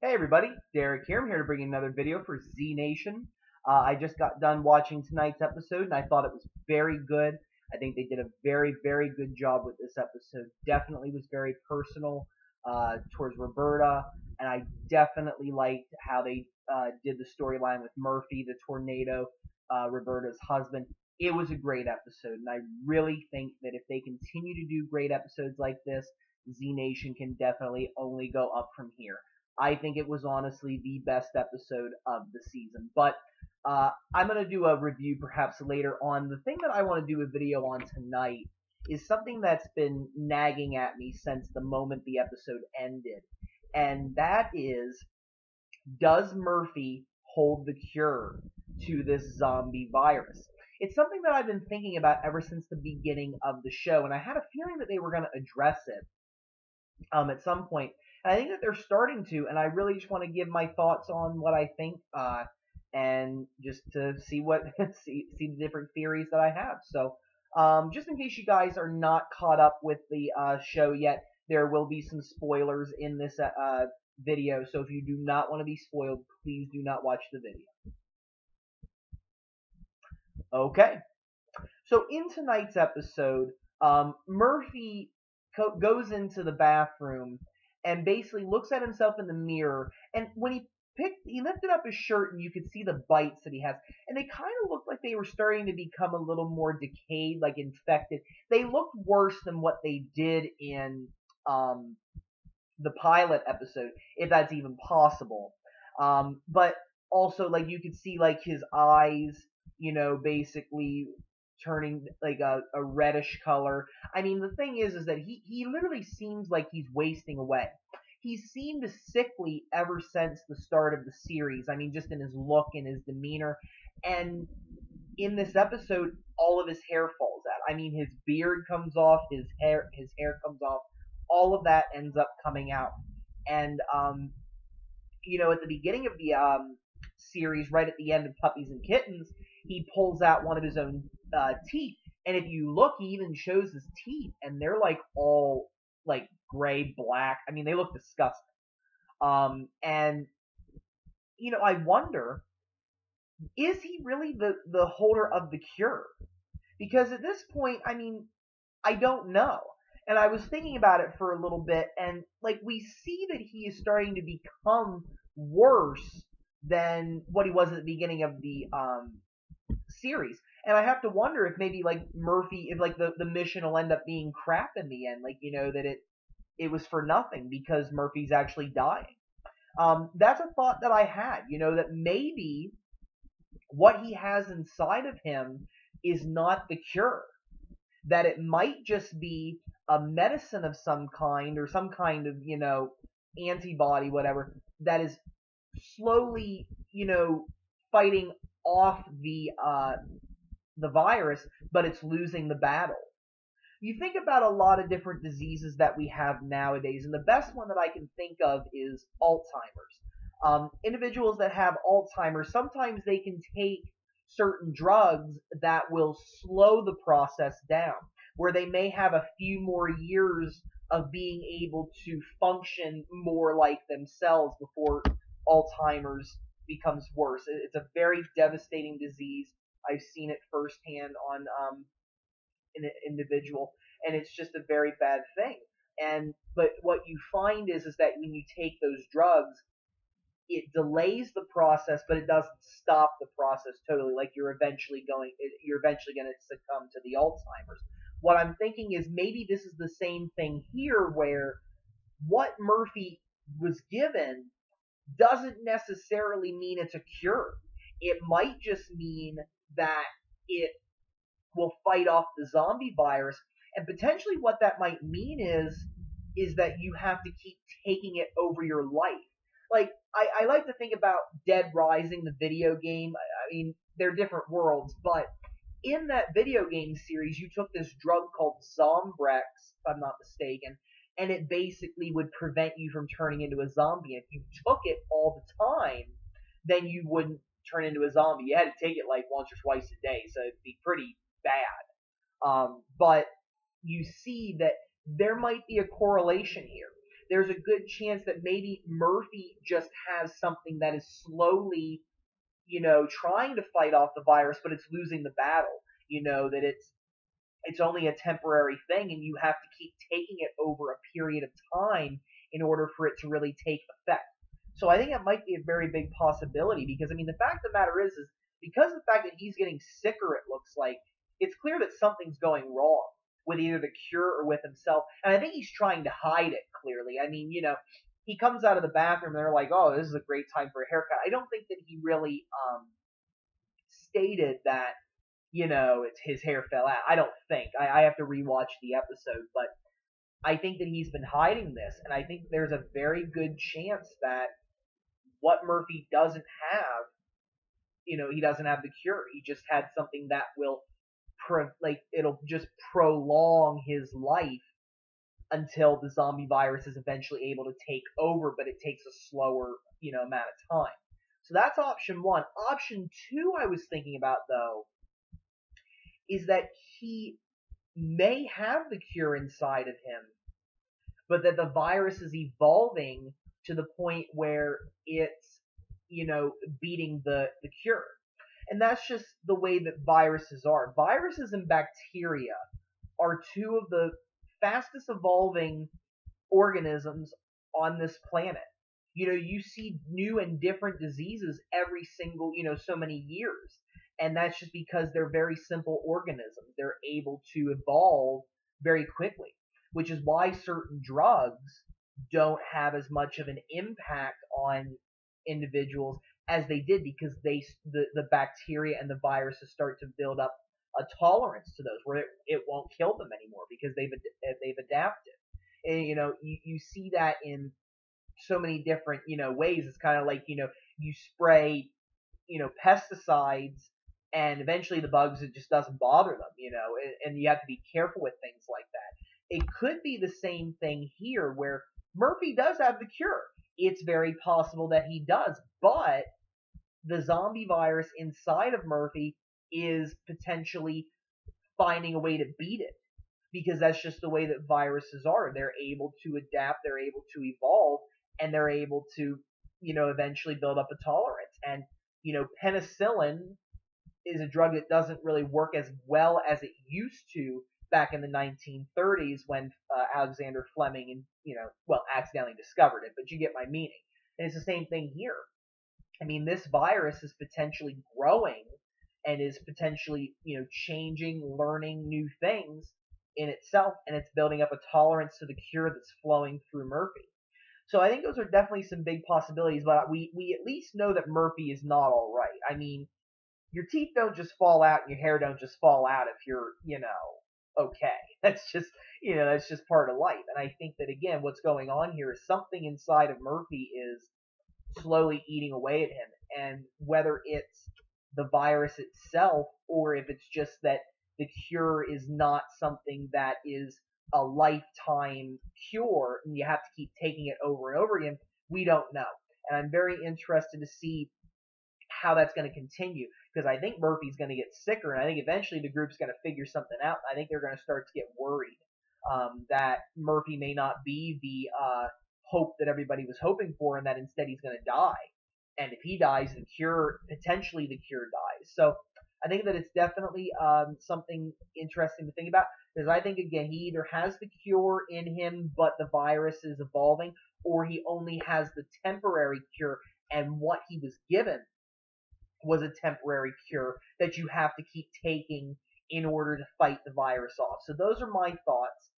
Hey everybody, Derek here. I'm here to bring you another video for Z Nation. I just got done watching tonight's episode and I thought it was very good. I think they did a very, very good job with this episode. Definitely was very personal towards Roberta, and I definitely liked how they did the storyline with Murphy, the tornado, Roberta's husband. It was a great episode, and I really think that if they continue to do great episodes like this, Z Nation can definitely only go up from here. I think it was honestly the best episode of the season. But I'm going to do a review perhaps later on. The thing that I want to do a video on tonight is something that's been nagging at me since the moment the episode ended. And that is, does Murphy hold the cure to this zombie virus? It's something that I've been thinking about ever since the beginning of the show, and I had a feeling that they were going to address it at some point. And I think that they're starting to, and I really just want to give my thoughts on what I think, and just to see what see the different theories that I have. So, just in case you guys are not caught up with the show yet, there will be some spoilers in this video. So if you do not want to be spoiled, please do not watch the video. Okay. So in tonight's episode, Murphy goes into the bathroom and basically looks at himself in the mirror. And when he lifted up his shirt, and you could see the bites that he has, and they kind of looked like they were starting to become a little more decayed, like infected. They looked worse than what they did in the pilot episode, if that's even possible. But also, like, you could see like his eyes, basically turning like a reddish color. I mean, the thing is that he literally seems like he's wasting away. He seemed sickly ever since the start of the series. I mean, just in his look and his demeanor. And in this episode, all of his hair falls out. I mean, his beard comes off, his hair comes off. All of that ends up coming out. And at the beginning of the series, right at the end of Puppies and Kittens, he pulls out one of his own teeth. And if you look, he even shows his teeth, and they're like all like gray black. I mean, they look disgusting. And I wonder, is he really the holder of the cure? Because at this point, I mean, I don't know. And I was thinking about it for a little bit, and like we see that he is starting to become worse than what he was at the beginning of the series. And I have to wonder if maybe like Murphy, if like the mission will end up being crap in the end, like that it was for nothing because Murphy's actually dying. That's a thought that I had, that maybe what he has inside of him is not the cure, that it might just be a medicine of some kind or some kind of, antibody, whatever, that is slowly, fighting off the virus, but it's losing the battle. You think about a lot of different diseases that we have nowadays, and the best one that I can think of is Alzheimer's. Individuals that have Alzheimer's, sometimes they can take certain drugs that will slow the process down, where they may have a few more years of being able to function more like themselves before Alzheimer's becomes worse. It's a very devastating disease. I've seen it firsthand on an individual, and it's just a very bad thing. But what you find is that when you take those drugs, it delays the process, but it doesn't stop the process totally. Like you're eventually going to succumb to the Alzheimer's. What I'm thinking is maybe this is the same thing here, where what Murphy was given doesn't necessarily mean it's a cure. It might just mean that it will fight off the zombie virus, and potentially what that might mean is that you have to keep taking it over your life. Like, I like to think about Dead Rising, the video game. I mean, they're different worlds, but in that video game series, you took this drug called Zombrex, if I'm not mistaken, and it basically would prevent you from turning into a zombie. If you took it all the time, then you wouldn't turn into a zombie. You had to take it like once or twice a day, so it'd be pretty bad. But you see that there might be a correlation here. there's a good chance that maybe Murphy just has something that is slowly, trying to fight off the virus, but it's losing the battle. That it's only a temporary thing, and you have to keep taking it over a period of time in order for it to really take effect. So I think it might be a very big possibility because, I mean, the fact of the matter is because of the fact that he's getting sicker, it looks like, it's clear that something's going wrong with either the cure or with himself. And I think he's trying to hide it, clearly. I mean, he comes out of the bathroom and they're like, oh, this is a great time for a haircut. I don't think that he really stated that, it's his hair fell out. I don't think. I have to rewatch the episode, but I think that he's been hiding this, and I think there's a very good chance that what Murphy doesn't have, he doesn't have the cure. He just had something that will, it'll just prolong his life until the zombie virus is eventually able to take over, but it takes a slower, amount of time. So that's option one. Option two I was thinking about, though, is that he may have the cure inside of him, but that the virus is evolving to the point where it's, beating the cure. And that's just the way that viruses are. Viruses and bacteria are two of the fastest evolving organisms on this planet. You see new and different diseases every single, so many years. And that's just because they're very simple organisms. They're able to evolve very quickly, which is why certain drugs don't have as much of an impact on individuals as they did, because the bacteria and the viruses start to build up a tolerance to those where it won't kill them anymore because they've adapted. And, you see that in so many different, ways. It's kind of like, you spray, pesticides, and eventually the bugs, it just doesn't bother them, and you have to be careful with things like that. It could be the same thing here where Murphy does have the cure. It's very possible that he does, but the zombie virus inside of Murphy is potentially finding a way to beat it, because that's just the way that viruses are. They're able to adapt, they're able to evolve, and they're able to, eventually build up a tolerance. And, penicillin is a drug that doesn't really work as well as it used to back in the 1930s when Alexander Fleming accidentally discovered it, but you get my meaning. And it's the same thing here. I mean, this virus is potentially growing and is potentially, changing, learning new things in itself, and it's building up a tolerance to the cure that's flowing through Murphy. So I think those are definitely some big possibilities, but we at least know that Murphy is not all right. I mean, your teeth don't just fall out and your hair don't just fall out if you're, okay. That's just part of life. And I think that, again, what's going on here is something inside of Murphy is slowly eating away at him. And whether it's the virus itself or if it's just that the cure is not something that is a lifetime cure and you have to keep taking it over and over again, we don't know. And I'm very interested to see how that's going to continue, because I think Murphy's going to get sicker, and I think eventually the group's going to figure something out. I think they're going to start to get worried that Murphy may not be the hope that everybody was hoping for, and that instead he's going to die. And if he dies, potentially the cure dies. So I think that it's definitely something interesting to think about, because I think, again, he either has the cure in him, but the virus is evolving, or he only has the temporary cure, and what he was given was a temporary cure that you have to keep taking in order to fight the virus off. So those are my thoughts,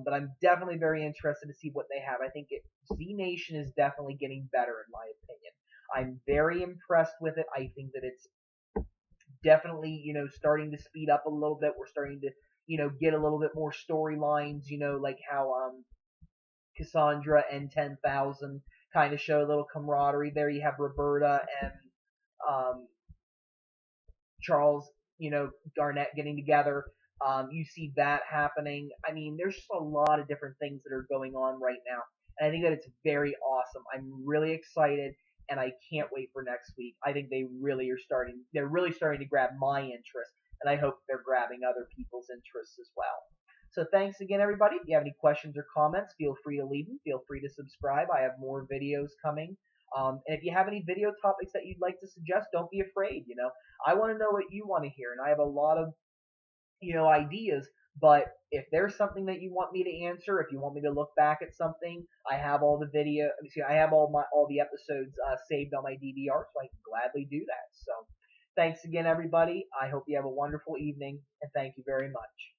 but I'm definitely very interested to see what they have. I think Z Nation is definitely getting better, in my opinion. I'm very impressed with it. I think that it's definitely, starting to speed up a little bit. We're starting to, get a little bit more storylines, like how Cassandra and 10,000 kind of show a little camaraderie there. You have Roberta and Charles, Garnett getting together. You see that happening. I mean, there's just a lot of different things that are going on right now. And I think that it's very awesome. I'm really excited, and I can't wait for next week. I think they're really starting to grab my interest, and I hope they're grabbing other people's interests as well. So thanks again, everybody. If you have any questions or comments, feel free to leave them. Feel free to subscribe. I have more videos coming. And if you have any video topics that you'd like to suggest, don't be afraid. I want to know what you want to hear, and I have a lot of ideas. But if there's something that you want me to answer, if you want me to look back at something, I have all the video. I have all the episodes saved on my DVR, so I can gladly do that. So, thanks again, everybody. I hope you have a wonderful evening, and thank you very much.